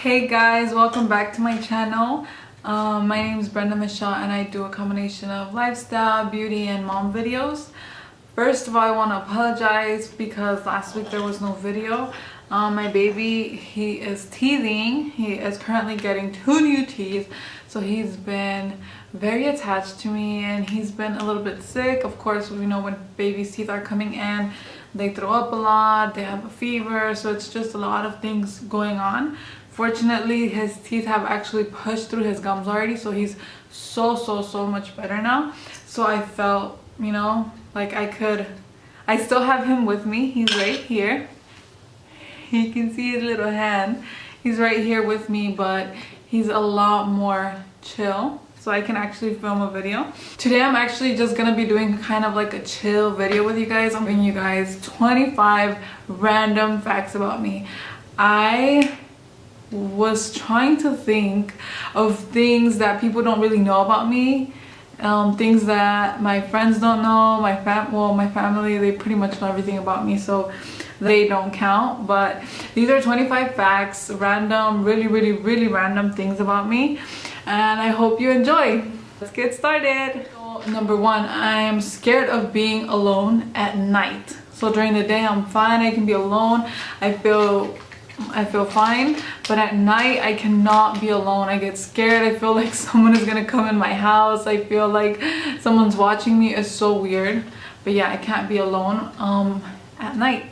Hey guys, welcome back to my channel. My name is Brenda Michelle and I do a combination of lifestyle, beauty, and mom videos. First of all, I want to apologize because last week there was no video. My baby, he is teething. He is currently getting 2 new teeth, so he's been very attached to me and he's been a little bit sick. Of course, we know when baby's teeth are coming in, they throw up a lot, they have a fever, so it's just a lot of things going on. Fortunately, his teeth have actually pushed through his gums already, so he's so much better now. So I felt, you know, like I still have him with me. He's right here. You can see his little hand. He's right here with me, but he's a lot more chill, so I can actually film a video. Today I'm actually just gonna be doing kind of like a chill video with you guys. I'm bringing you guys 25 random facts about me. I was trying to think of things that people don't really know about me, things that my friends don't know, my family, they pretty much know everything about me, so they don't count. But these are 25 facts, random, really random things about me, and I hope you enjoy. Let's get started. So, number 1, I am scared of being alone at night. So during the day I'm fine, I can be alone, I feel fine, but at night I cannot be alone. I get scared. I feel like someone is gonna come in my house. I feel like someone's watching me. It's so weird, but yeah, I can't be alone at night.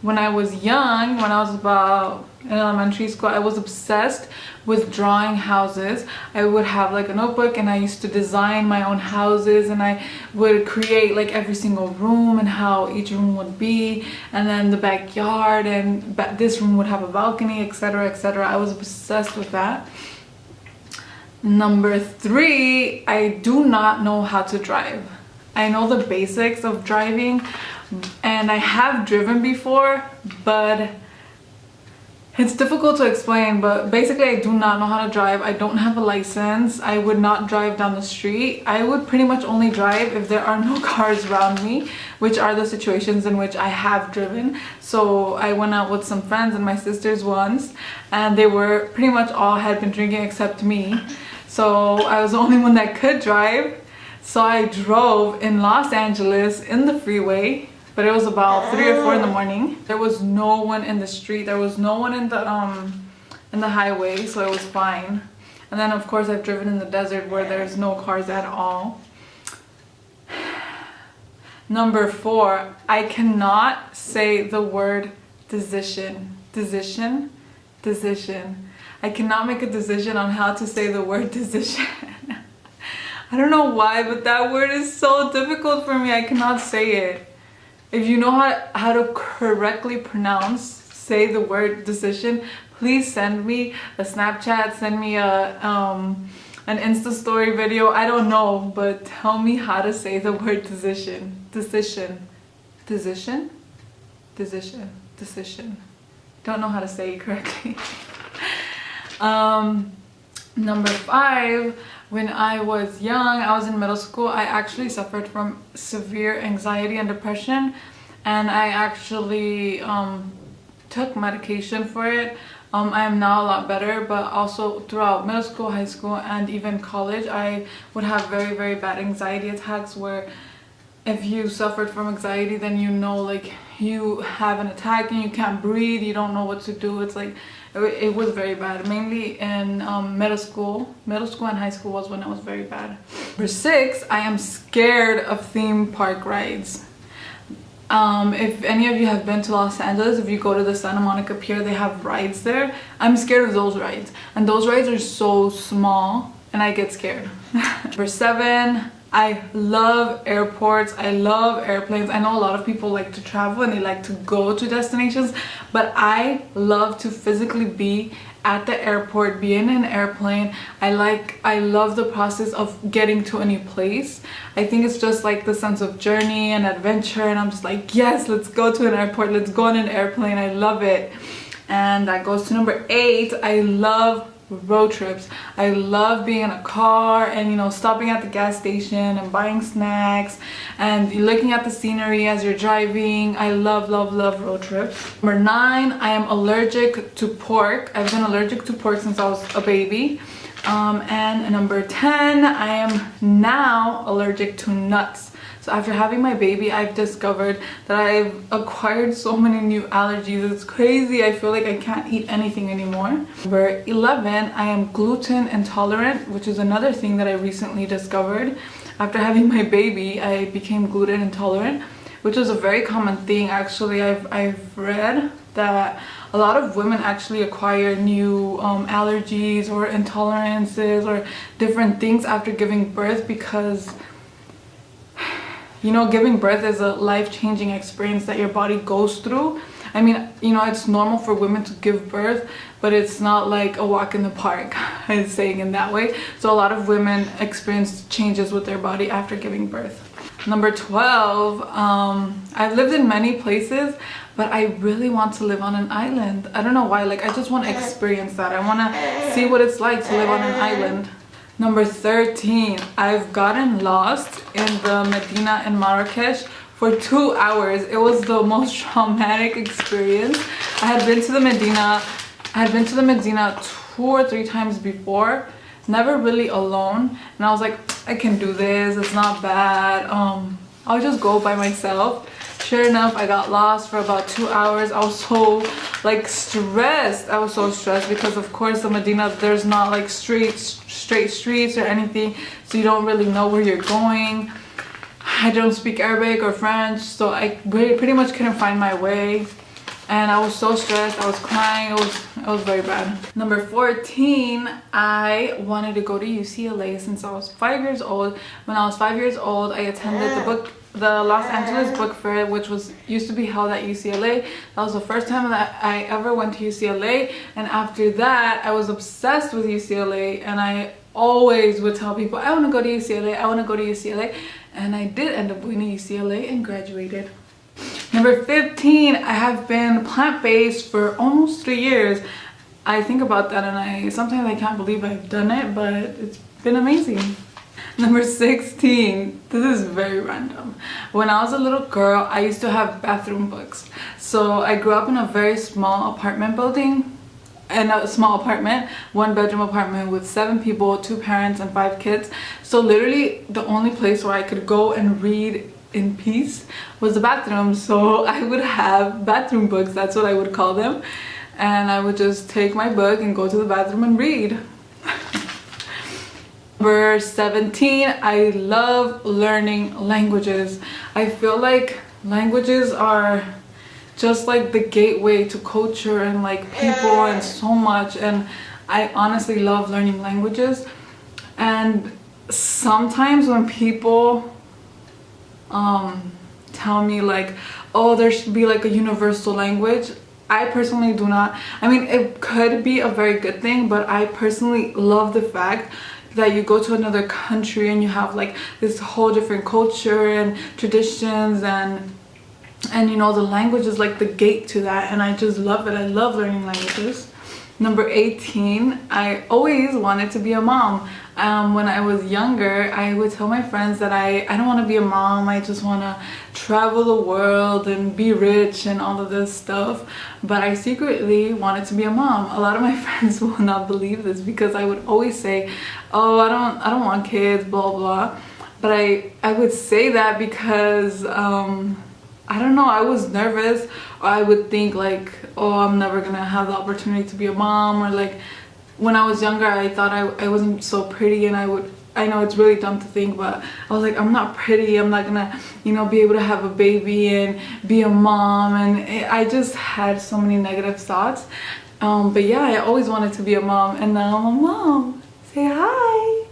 When I was young, when I was about in elementary school, I was obsessed with drawing houses. I would have like a notebook and I used to design my own houses, and I would create like every single room and how each room would be, and then the backyard, and this room would have a balcony, etc, etc. I was obsessed with that. Number 3, I do not know how to drive. I know the basics of driving and I have driven before, but it's difficult to explain. But basically I do not know how to drive. I don't have a license. I would not drive down the street. I would pretty much only drive if there are no cars around me, which are the situations in which I have driven. So I went out with some friends and my sisters once, and they were pretty much all had been drinking except me, so I was the only one that could drive. So I drove in Los Angeles in the freeway, but it was about 3 or 4 in the morning. There was no one in the street. There was no one in the highway, so it was fine. And then of course I've driven in the desert where there's no cars at all. Number 4, I cannot say the word decision. Decision. I cannot make a decision on how to say the word decision. I don't know why, but that word is so difficult for me. I cannot say it. If you know how to correctly say the word decision, please send me a Snapchat, send me an Insta story video. I don't know, but tell me how to say the word decision. Don't know how to say it correctly. Number 5, when I was young, I was in middle school, I actually suffered from severe anxiety and depression, and I actually took medication for it. I am now a lot better, but also throughout middle school, high school, and even college, I would have very bad anxiety attacks, where if you suffered from anxiety, then you know, like, you have an attack and you can't breathe, you don't know what to do. It's like, it was very bad, mainly in middle school and high school was when it was very bad. Number 6, I am scared of theme park rides. If any of you have been to Los Angeles, if you go to the Santa Monica Pier, they have rides there. I'm scared of those rides, and those rides are so small and I get scared. Number 7, I love airports. I love airplanes. I know a lot of people like to travel and they like to go to destinations, but I love to physically be at the airport, be in an airplane. I love the process of getting to a new place. I think it's just like the sense of journey and adventure, and I'm just like, yes, let's go to an airport, let's go on an airplane. I love it. And that goes to number 8. I love road trips. I love being in a car and, you know, stopping at the gas station and buying snacks and looking at the scenery as you're driving. I love road trips. Number 9, I am allergic to pork. I've been allergic to pork since I was a baby. And number 10, I am now allergic to nuts. So after having my baby, I've discovered that I've acquired so many new allergies. It's crazy. I feel like I can't eat anything anymore. Number 11, I am gluten intolerant, which is another thing that I recently discovered. After having my baby, I became gluten intolerant, which is a very common thing. Actually, I've read that a lot of women actually acquire new allergies or intolerances or different things after giving birth because, you know, giving birth is a life-changing experience that your body goes through. I mean, you know, it's normal for women to give birth, but it's not like a walk in the park, I'm saying in that way. So a lot of women experience changes with their body after giving birth. Number 12, I've lived in many places, but I really want to live on an island. I don't know why, like I just want to experience that. I want to see what it's like to live on an island. Number 13, I've gotten lost in the Medina in Marrakesh for 2 hours. It was the most traumatic experience. I had been to the Medina 2 or 3 times before, never really alone, and I was like, I can do this, it's not bad. I'll just go by myself. Sure enough, I got lost for about 2 hours. I was so like stressed. I was so stressed because of course the Medina, there's not like straight streets or anything, so you don't really know where you're going. I don't speak Arabic or French, so I pretty much couldn't find my way, and I was so stressed. I was crying. It was very bad. Number 14, I wanted to go to UCLA since I was 5 years old. When I was 5 years old, I attended the Los Angeles Book Fair, which used to be held at UCLA. That was the first time that I ever went to UCLA, and after that I was obsessed with UCLA, and I always would tell people, I want to go to UCLA, I want to go to UCLA, and I did end up going to UCLA and graduated. Number 15, I have been plant-based for almost 3 years. I think about that and sometimes I can't believe I've done it, but it's been amazing. Number 16, this is very random. When I was a little girl, I used to have bathroom books. So I grew up in a very small apartment building, and a small apartment, 1-bedroom apartment with 7 people, 2 parents and 5 kids. So literally the only place where I could go and read in peace was the bathroom. So I would have bathroom books, that's what I would call them, and I would just take my book and go to the bathroom and read. Number 17, I love learning languages. I feel like languages are just like the gateway to culture and like people and so much, and I honestly love learning languages. And sometimes when people tell me like, oh, there should be like a universal language, I personally do not. I mean, it could be a very good thing, but I personally love the fact that you go to another country and you have like this whole different culture and traditions, and you know, the language is like the gate to that, and I just love it. I love learning languages. Number 18, I always wanted to be a mom. When I was younger, I would tell my friends that I don't want to be a mom, I just want to travel the world and be rich and all of this stuff. But I secretly wanted to be a mom. A lot of my friends will not believe this because I would always say, oh, I don't want kids, blah blah. But I would say that because I don't know, I was nervous, or I would think like, oh, I'm never gonna have the opportunity to be a mom, or like when I was younger I thought I wasn't so pretty, and I know it's really dumb to think, but I was like, I'm not pretty, I'm not gonna, you know, be able to have a baby and be a mom, and I just had so many negative thoughts. But yeah, I always wanted to be a mom, and now I'm a mom. Say hi.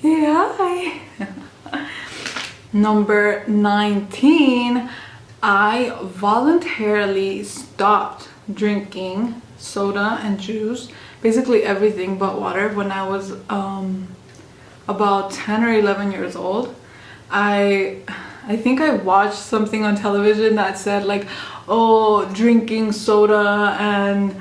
Say hi. Number 19, I voluntarily stopped drinking soda and juice, basically everything but water, when I was about 10 or 11 years old. I think I watched something on television that said like, oh, drinking soda and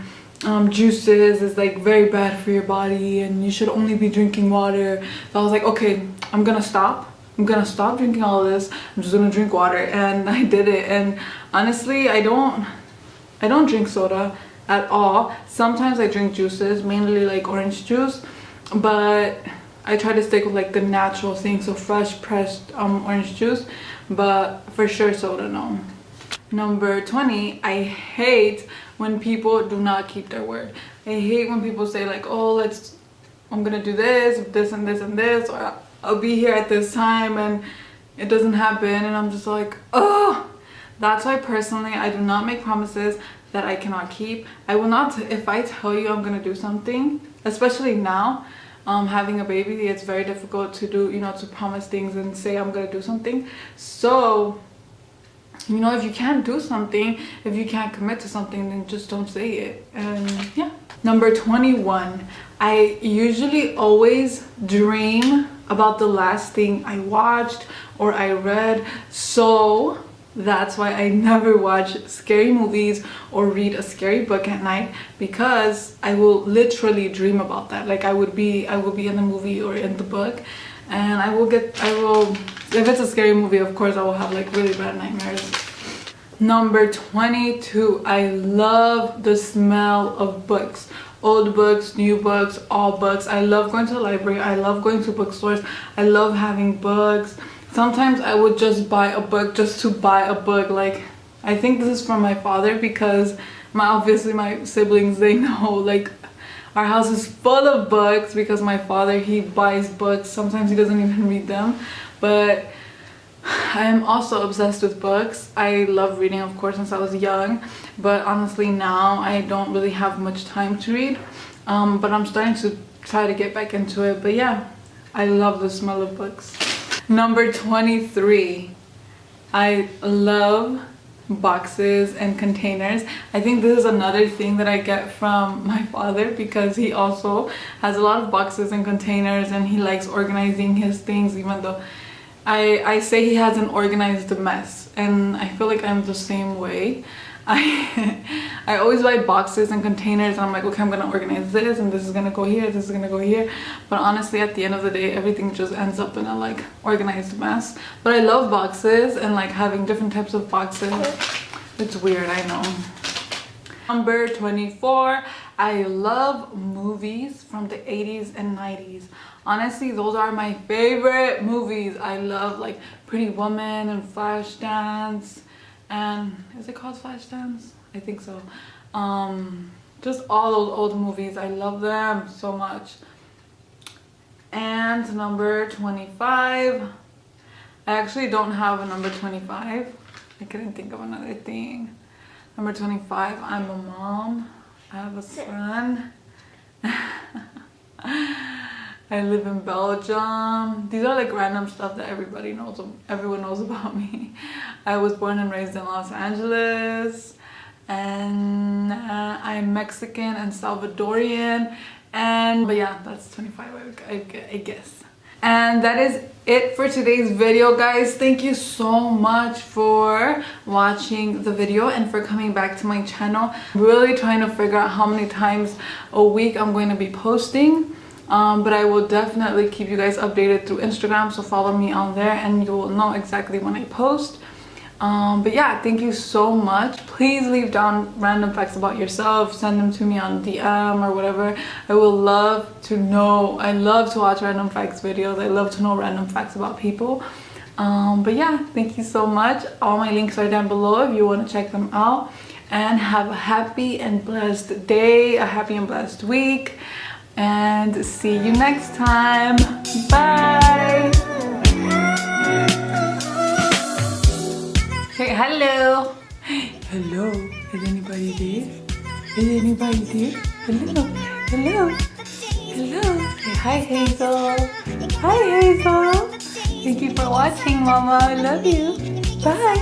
juices is like very bad for your body and you should only be drinking water. So I was like, okay, I'm gonna stop drinking all of this. I'm just gonna drink water, and I did it. And honestly, I don't drink soda at all. Sometimes I drink juices, mainly like orange juice, but I try to stick with like the natural thing, so fresh pressed orange juice. But for sure soda, no. Number 20, I hate when people do not keep their word. I hate when people say like, oh, I'm gonna do this and this and this, or I'll be here at this time, and it doesn't happen, and I'm just like, oh. That's why personally I do not make promises that I cannot keep. I will not, if I tell you I'm gonna do something, especially now, having a baby, it's very difficult to do, to promise things and say I'm gonna do something. So, if you can't do something, if you can't commit to something, then just don't say it. And yeah. Number 21, I usually always dream about the last thing I watched or I read. So that's why I never watch scary movies or read a scary book at night, because I will literally dream about that. Like I will be in the movie or in the book, and I will, if it's a scary movie, of course I will have like really bad nightmares. Number 22, I love the smell of books. Old books, new books, all books. I love going to the library. I love going to bookstores. I love having books. Sometimes I would just buy a book just to buy a book. Like, I think this is from my father, because obviously my siblings, they know, like, our house is full of books because my father, he buys books. Sometimes he doesn't even read them. But I am also obsessed with books. I love reading, of course, since I was young, but honestly now I don't really have much time to read, but I'm starting to try to get back into it. But yeah, I love the smell of books. Number 23, I love boxes and containers. I think this is another thing that I get from my father, because he also has a lot of boxes and containers, and he likes organizing his things, even though I say he has an organized mess, and I feel like I'm the same way. I always buy boxes and containers, and I'm like, okay, I'm gonna organize this, and this is gonna go here, this is gonna go here. But honestly, at the end of the day, everything just ends up in a like organized mess. But I love boxes and like having different types of boxes. It's weird, I know. Number 24, I love movies from the 80s and 90s. Honestly, those are my favorite movies. I love like Pretty Woman and Flashdance, and is it called Flashdance? I think so. Just all those old movies, I love them so much. And number 25, I actually don't have a number 25. I couldn't think of another thing. Number 25, I'm a mom. I have a son. I live in Belgium. These are like random stuff that everyone knows about me. I was born and raised in Los Angeles, and I'm Mexican and Salvadorian. But yeah, that's 25, I guess. And that is it for today's video, guys. Thank you so much for watching the video and for coming back to my channel. I'm really trying to figure out how many times a week I'm going to be posting. But I will definitely keep you guys updated through Instagram, so follow me on there and you will know exactly when I post. But yeah, thank you so much. Please leave down random facts about yourself, send them to me on DM or whatever. I will love to know. I love to watch random facts videos. I love to know random facts about people. But yeah, thank you so much. All my links are down below if you want to check them out. And have a happy and blessed day, a happy and blessed week. And see you next time. Bye. Hey, hello. Hello. Is anybody there? Is anybody there? Hello. Hello. Hello. Hey, hi, Hazel. Hi, Hazel. Thank you for watching, Mama. I love you. Bye.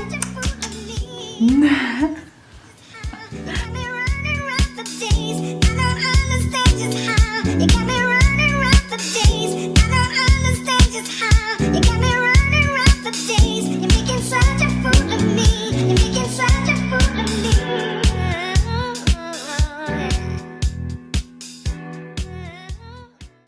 You got me running around for days, and I understand just how you got